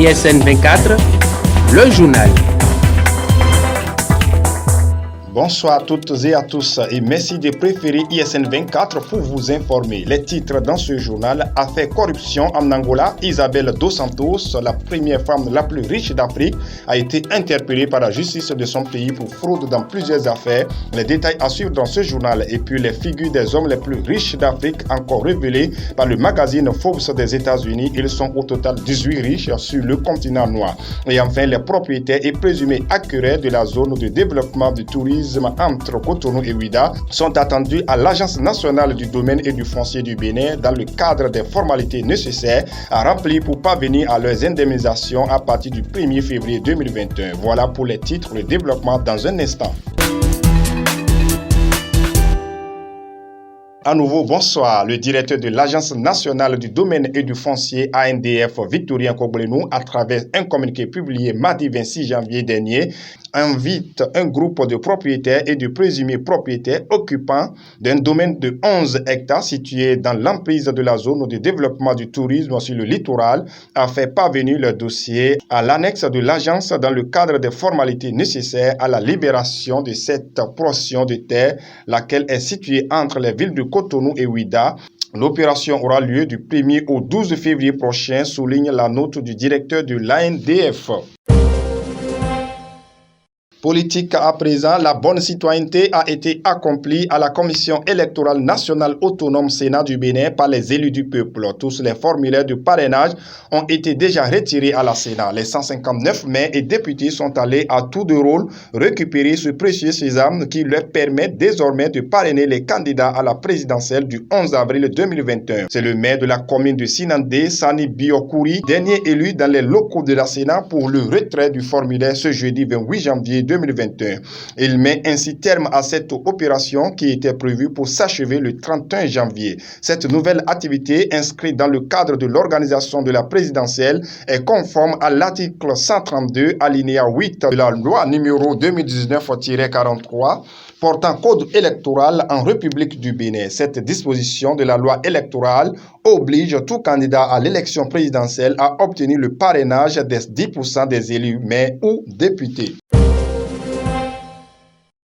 ISN 24, le journal. Bonsoir à toutes et à tous et merci de préférer ISN 24 pour vous informer. Les titres dans ce journal: affaire corruption en Angola, Isabel dos Santos, la première femme la plus riche d'Afrique, a été interpellée par la justice de son pays pour fraude dans plusieurs affaires. Les détails à suivre dans ce journal. Et puis les figures des hommes les plus riches d'Afrique encore révélées par le magazine Forbes des États-Unis. Ils sont au total 18 riches sur le continent noir. Et enfin les propriétaires et présumés acquéreurs de la zone de développement du tourisme entre Cotonou et Ouidah sont attendus à l'Agence nationale du domaine et du foncier du Bénin dans le cadre des formalités nécessaires à remplir pour parvenir à leurs indemnisations à partir du 1er février 2021. Voilà pour les titres de développement dans un instant. À nouveau, bonsoir. Le directeur de l'Agence nationale du domaine et du foncier ANDF, Victorien Kogbenou, à travers un communiqué publié mardi 26 janvier dernier, invite un groupe de propriétaires et de présumés propriétaires occupants d'un domaine de 11 hectares situé dans l'emprise de la zone de développement du tourisme sur le littoral à faire parvenir leur dossier à l'annexe de l'agence dans le cadre des formalités nécessaires à la libération de cette portion de terre, laquelle est située entre les villes de Cotonou et Ouidah. L'opération aura lieu du 1er au 12 février prochain, souligne la note du directeur de l'ANDF. Politique à présent, la bonne citoyenneté a été accomplie à la Commission électorale nationale autonome Sénat du Bénin par les élus du peuple. Tous les formulaires de parrainage ont été déjà retirés à la Sénat. Les 159 maires et députés sont allés à tour de rôle récupérer ce précieux sésame qui leur permet désormais de parrainer les candidats à la présidentielle du 11 avril 2021. C'est le maire de la commune de Sinandé, Sani Biokouri, dernier élu dans les locaux de la Sénat pour le retrait du formulaire ce jeudi 28 janvier 2021. Il met ainsi terme à cette opération qui était prévue pour s'achever le 31 janvier. Cette nouvelle activité, inscrite dans le cadre de l'organisation de la présidentielle, est conforme à l'article 132 alinéa 8 de la loi numéro 2019-43 portant code électoral en République du Bénin. Cette disposition de la loi électorale oblige tout candidat à l'élection présidentielle à obtenir le parrainage des 10% des élus maires ou députés.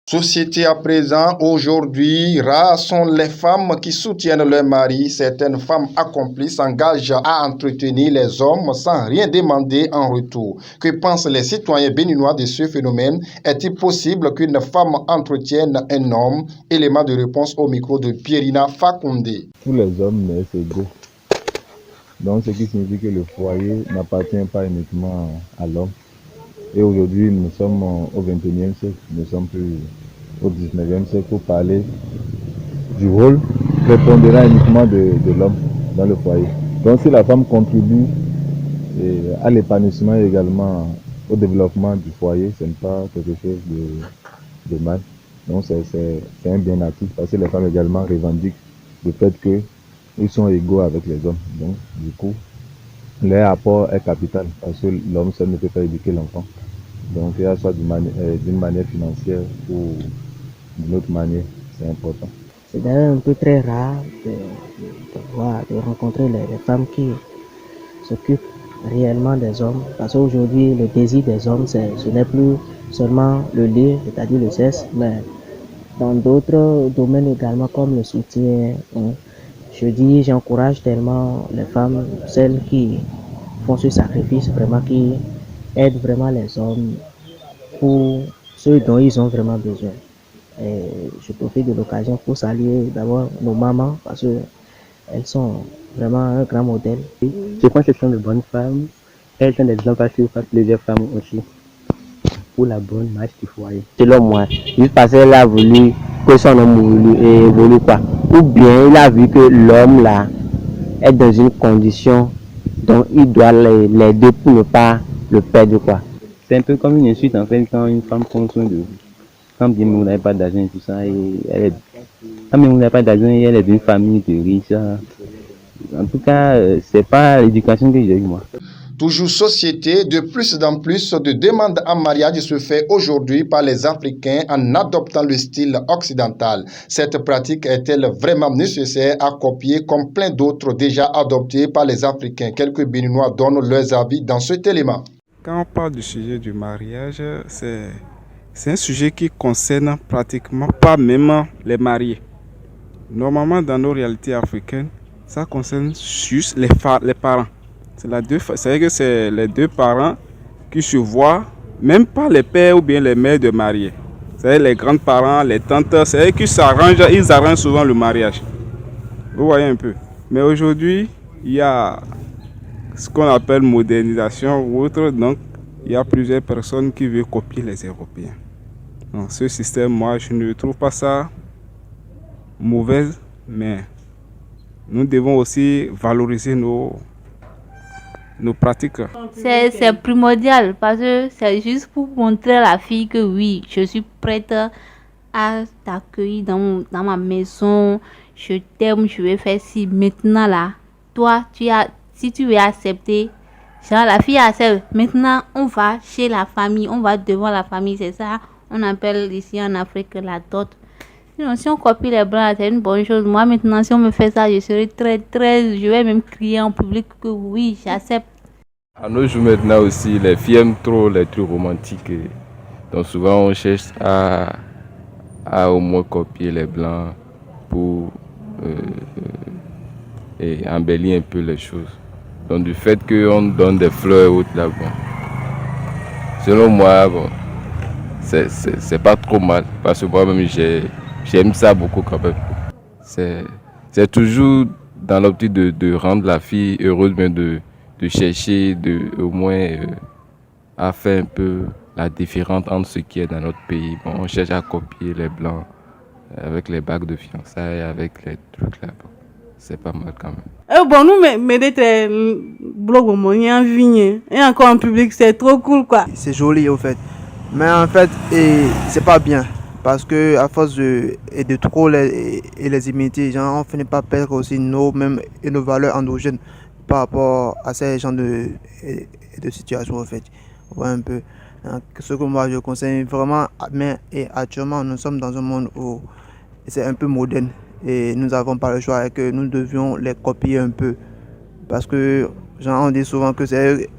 Société à présent, aujourd'hui, rares sont les femmes qui soutiennent leur mari. Certaines femmes accomplies s'engagent à entretenir les hommes sans rien demander en retour. Que pensent les citoyens béninois de ce phénomène? Est-il possible qu'une femme entretienne un homme? Élément de réponse au micro de Pierina Fakonde. Tous les hommes naissent égaux. Donc, ce qui signifie que le foyer n'appartient pas uniquement à l'homme. Et aujourd'hui, nous sommes au XXIe siècle, nous ne sommes plus au XIXe siècle pour parler du rôle prépondérant uniquement de l'homme dans le foyer. Donc si la femme contribue à l'épanouissement et également au développement du foyer, ce n'est pas quelque chose de mal. Donc c'est un bien acquis parce que les femmes également revendiquent le fait qu'ils sont égaux avec les hommes. Donc du coup, leur apport est capital parce que l'homme seul ne peut pas éduquer l'enfant. Donc, il y a soit d'une manière financière ou d'une autre manière, c'est important. C'est d'ailleurs un peu très rare de rencontrer les femmes qui s'occupent réellement des hommes. Parce qu'aujourd'hui, le désir des hommes, ce n'est plus seulement le lait, c'est-à-dire le sexe, mais dans d'autres domaines également, comme le soutien. J'encourage tellement les femmes, celles qui font ce sacrifice, vraiment, qui aident vraiment les hommes pour ce dont ils ont vraiment besoin. Et je profite de l'occasion pour saluer d'abord nos mamans parce qu'elles sont vraiment un grand modèle. Je pense que ce sont de bonnes femmes. Elles sont des exemples pour plusieurs femmes aussi pour la bonne marche du foyer. Selon moi, juste parce qu'elle a voulu que son homme évolue quoi. Ou bien il a vu que l'homme là est dans une condition dont il doit l'aider pour ne pas le perdre quoi. C'est un peu comme une insulte en fait quand une femme prend soin de vous. Quand bien vous n'avez pas d'argent et tout ça, quand bien vous n'avez pas d'argent et elle est d'une famille de riches. En tout cas, c'est pas l'éducation que j'ai eue moi. Toujours société, de plus en plus de demandes en mariage se fait aujourd'hui par les Africains en adoptant le style occidental. Cette pratique est-elle vraiment nécessaire à copier comme plein d'autres déjà adoptés par les Africains? Quelques Béninois donnent leurs avis dans cet élément. Quand on parle du sujet du mariage, c'est un sujet qui concerne pratiquement pas même les mariés. Normalement, dans nos réalités africaines, ça concerne juste les parents. C'est-à-dire que c'est les deux parents qui se voient, même pas les pères ou bien les mères de mariés. C'est-à-dire les grands-parents, les tantes, c'est-à-dire qu'ils arrangent souvent le mariage. Vous voyez un peu. Mais aujourd'hui, il y a ce qu'on appelle modernisation ou autre, donc il y a plusieurs personnes qui veulent copier les Européens. Donc ce système, moi, je ne trouve pas ça mauvais, mais nous devons aussi valoriser nos pratiques. C'est primordial parce que c'est juste pour montrer à la fille que oui, je suis prête à t'accueillir dans ma maison, je t'aime, je vais faire ci. Maintenant là, toi, si tu veux accepter, genre la fille accepte. Maintenant, on va chez la famille, on va devant la famille, c'est ça, on appelle ici en Afrique la dot. Sinon, si on copie les blancs, c'est une bonne chose. Moi maintenant, si on me fait ça, je serai je vais même crier en public que oui, j'accepte. À nos jours maintenant aussi, les filles aiment trop les trucs romantiques. Donc souvent on cherche à au moins copier les blancs pour et embellir un peu les choses. Donc du fait qu'on donne des fleurs et autres là, bon, selon moi, bon, c'est pas trop mal. Parce que moi-même j'aime ça beaucoup quand même. C'est toujours dans l'optique de rendre la fille heureuse, mais de chercher au moins à faire un peu la différence entre ce qui est dans notre pays. Bon, on cherche à copier les blancs avec les bagues de fiançailles, avec les trucs là. Bon, c'est pas mal quand même. Bon, nous, mais d'être blog au monde, en vigne, et encore en public, c'est trop cool quoi. C'est joli au fait. Mais en fait, c'est pas bien. Parce que à force de trop les imiter, genre, on finit par perdre aussi nos valeurs endogènes par rapport à ces genres de situations en fait. Ouais, un peu. Donc, ce que moi je conseille vraiment, mais actuellement nous sommes dans un monde où c'est un peu moderne et nous n'avons pas le choix et que nous devions les copier un peu. Parce que genre, on dit souvent que c'est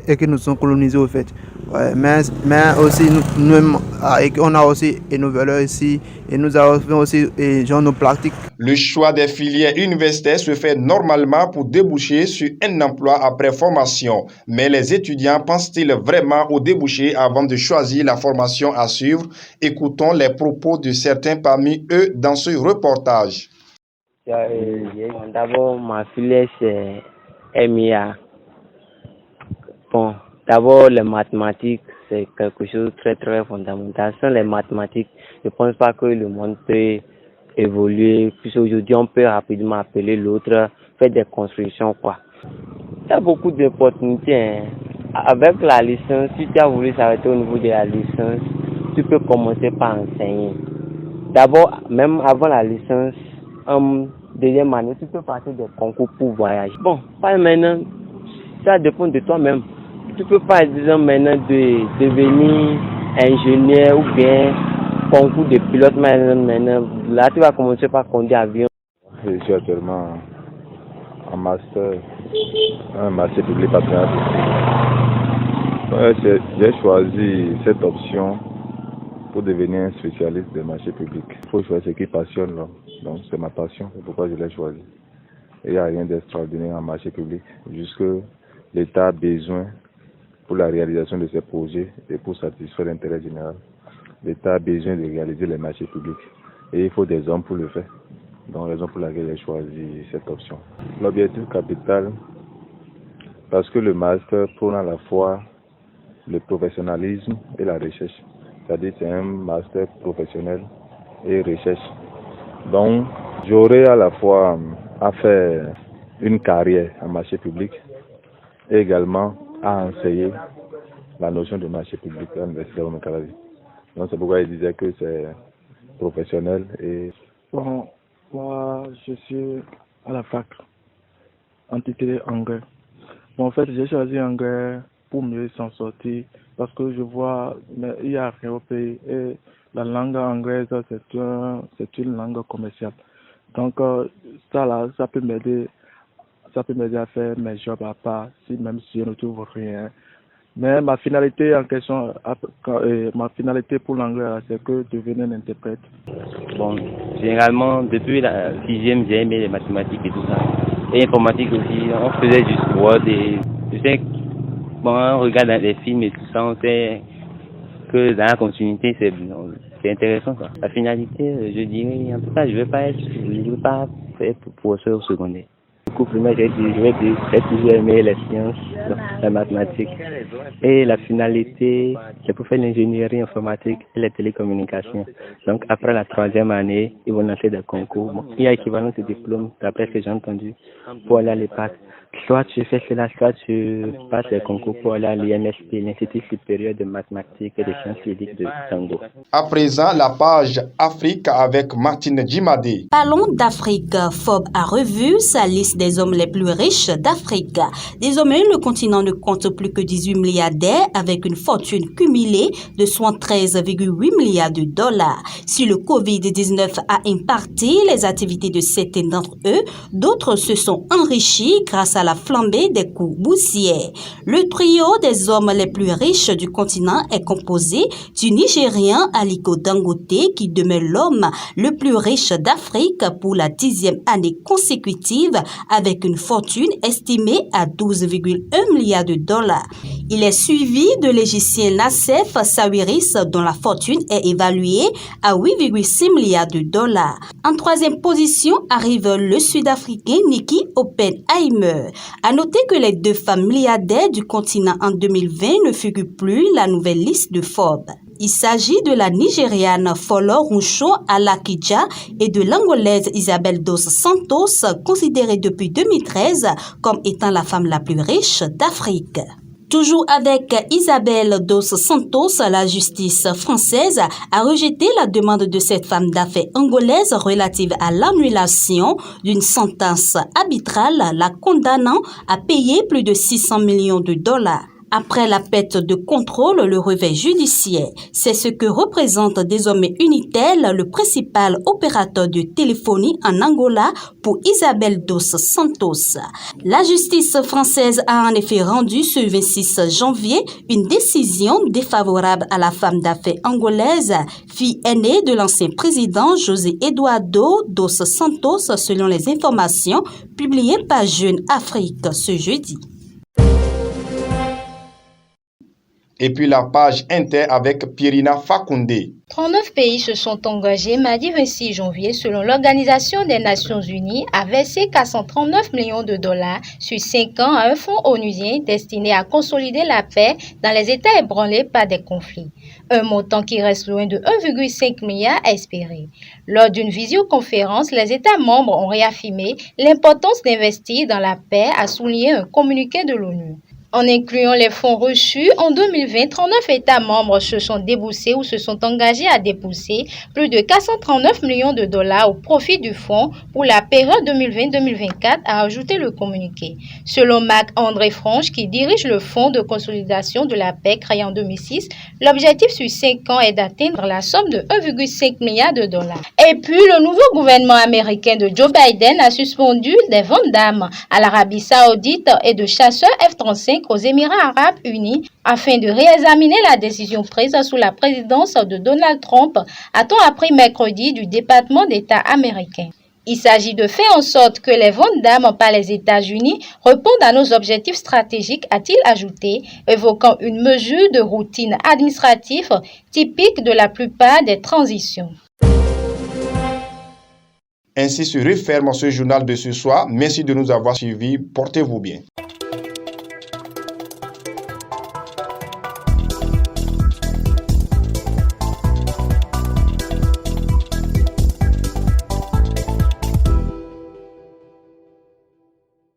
et que nous sommes colonisés au fait. Ouais, mais aussi nous on a aussi nos valeurs ici et nous avons aussi genre nos pratiques. Le choix des filières universitaires se fait normalement pour déboucher sur un emploi après formation. Mais les étudiants pensent-ils vraiment au débouché avant de choisir la formation à suivre? Écoutons les propos de certains parmi eux dans ce reportage. D'abord, ma filière c'est MIA. Bon, d'abord les mathématiques c'est quelque chose de très très fondamental. Sans les mathématiques, je ne pense pas que le monde peut évoluer. Puisqu'aujourd'hui on peut rapidement appeler l'autre, faire des constructions quoi. Il y a beaucoup d'opportunités. Hein. Avec la licence, si tu as voulu s'arrêter au niveau de la licence, tu peux commencer par enseigner. D'abord, même avant la licence, deuxième année, tu peux passer des concours pour voyager. Bon, pas maintenant, ça dépend de toi-même. Tu peux pas, disons, maintenant de devenir ingénieur ou bien concours de pilote maintenant. Là, tu vas commencer par conduire avion. Je suis actuellement en master, un master public partenariat. J'ai choisi cette option pour devenir un spécialiste des marchés publics. Il faut choisir ce qui passionne l'homme. Donc c'est ma passion, c'est pourquoi je l'ai choisi. Et il n'y a rien d'extraordinaire en marché public, juste que l'État a besoin pour la réalisation de ses projets et pour satisfaire l'intérêt général. L'État a besoin de réaliser les marchés publics et il faut des hommes pour le faire. Donc raison pour laquelle j'ai choisi cette option. L'objectif capital, parce que le master prône à la fois le professionnalisme et la recherche. C'est-à-dire c'est un master professionnel et recherche. Donc j'aurai à la fois à faire une carrière en marché public et également à enseigner la notion de marché public à l'Université de Roume-Calavi. Donc c'est pourquoi il disait que c'est professionnel et... Bon, moi je suis à la fac, intitulé anglais. Bon, en fait, j'ai choisi l'anglais pour mieux s'en sortir parce que je vois il y a rien au pays et la langue anglaise c'est une langue commerciale. Donc ça là, ça peut m'aider à faire mes jobs à part, même si je ne trouve rien. Mais ma finalité en question, ma finalité pour l'anglais, c'est que devenir un interprète. Bon, généralement, depuis la 6e, j'ai aimé les mathématiques et tout ça. Et informatique aussi, on faisait du Word et je sais que, bon, on regarde les films et tout ça, on sait que dans la continuité, c'est intéressant ça. La finalité, je dirais, en tout cas, je ne veux pas faire professeur au secondaire. Du coup, primaire, j'ai toujours aimé les sciences, la mathématique. Et la finalité, c'est pour faire l'ingénierie informatique et les télécommunications. Donc, après la 3e année, ils vont lancer des concours. Bon, il y a équivalent de diplôme, d'après ce que j'ai entendu, pour aller à l'EPAC. Soit tu fais cela, soit tu passes les concours pour aller à l'IMSP, l'Institut supérieur de mathématiques et de sciences physiques de Tango. À présent, la page Afrique avec Martine Djimadé. Parlons d'Afrique. Forbes a revu sa liste des hommes les plus riches d'Afrique. Désormais, le continent ne compte plus que 18 milliardaires avec une fortune cumulée de 73,8 milliards de dollars. Si le Covid-19 a impacté les activités de certains d'entre eux, d'autres se sont enrichis grâce à la flambée des coûts boursiers. Le trio des hommes les plus riches du continent est composé du Nigérian Aliko Dangote qui demeure l'homme le plus riche d'Afrique pour la 10e année consécutive avec une fortune estimée à 12,1 milliards de dollars. Il est suivi de l'Égyptien Nassef Sawiris dont la fortune est évaluée à 8,6 milliards de dollars. En 3e position arrive le Sud-Africain Nikki Oppenheimer. À noter que les 2 femmes milliardaires du continent en 2020 ne figurent plus la nouvelle liste de Forbes. Il s'agit de la Nigériane Folo Runsho Alakija et de l'Angolaise Isabel dos Santos, considérée depuis 2013 comme étant la femme la plus riche d'Afrique. Toujours avec Isabel dos Santos, la justice française a rejeté la demande de cette femme d'affaires angolaise relative à l'annulation d'une sentence arbitrale la condamnant à payer plus de 600 millions de dollars. Après la perte de contrôle, le revers judiciaire, c'est ce que représente désormais Unitel, le principal opérateur de téléphonie en Angola pour Isabel dos Santos. La justice française a en effet rendu ce 26 janvier une décision défavorable à la femme d'affaires angolaise, fille aînée de l'ancien président José Eduardo dos Santos, selon les informations publiées par Jeune Afrique ce jeudi. Et puis la page Inter avec Pierina Fakounde. 39 pays se sont engagés mardi 26 janvier selon l'Organisation des Nations Unies à verser 439 millions de dollars sur 5 ans à un fonds onusien destiné à consolider la paix dans les États ébranlés par des conflits. Un montant qui reste loin de 1,5 milliard espéré. Lors d'une visioconférence, les États membres ont réaffirmé l'importance d'investir dans la paix, a souligné un communiqué de l'ONU. En incluant les fonds reçus, en 2020, 39 États membres se sont déboursés ou se sont engagés à débourser plus de 439 millions de dollars au profit du fonds pour la période 2020-2024, a ajouté le communiqué. Selon Marc-André Franche, qui dirige le Fonds de consolidation de la paix créé en 2006, l'objectif sur 5 ans est d'atteindre la somme de 1,5 milliard de dollars. Et puis, le nouveau gouvernement américain de Joe Biden a suspendu des ventes d'armes à l'Arabie Saoudite et de chasseurs F-35 aux Émirats Arabes Unis afin de réexaminer la décision prise sous la présidence de Donald Trump, a-t-on appris mercredi du département d'État américain. Il s'agit de faire en sorte que les ventes d'armes par les États-Unis répondent à nos objectifs stratégiques, a-t-il ajouté, évoquant une mesure de routine administrative typique de la plupart des transitions. Ainsi se referme ce journal de ce soir. Merci de nous avoir suivis. Portez-vous bien.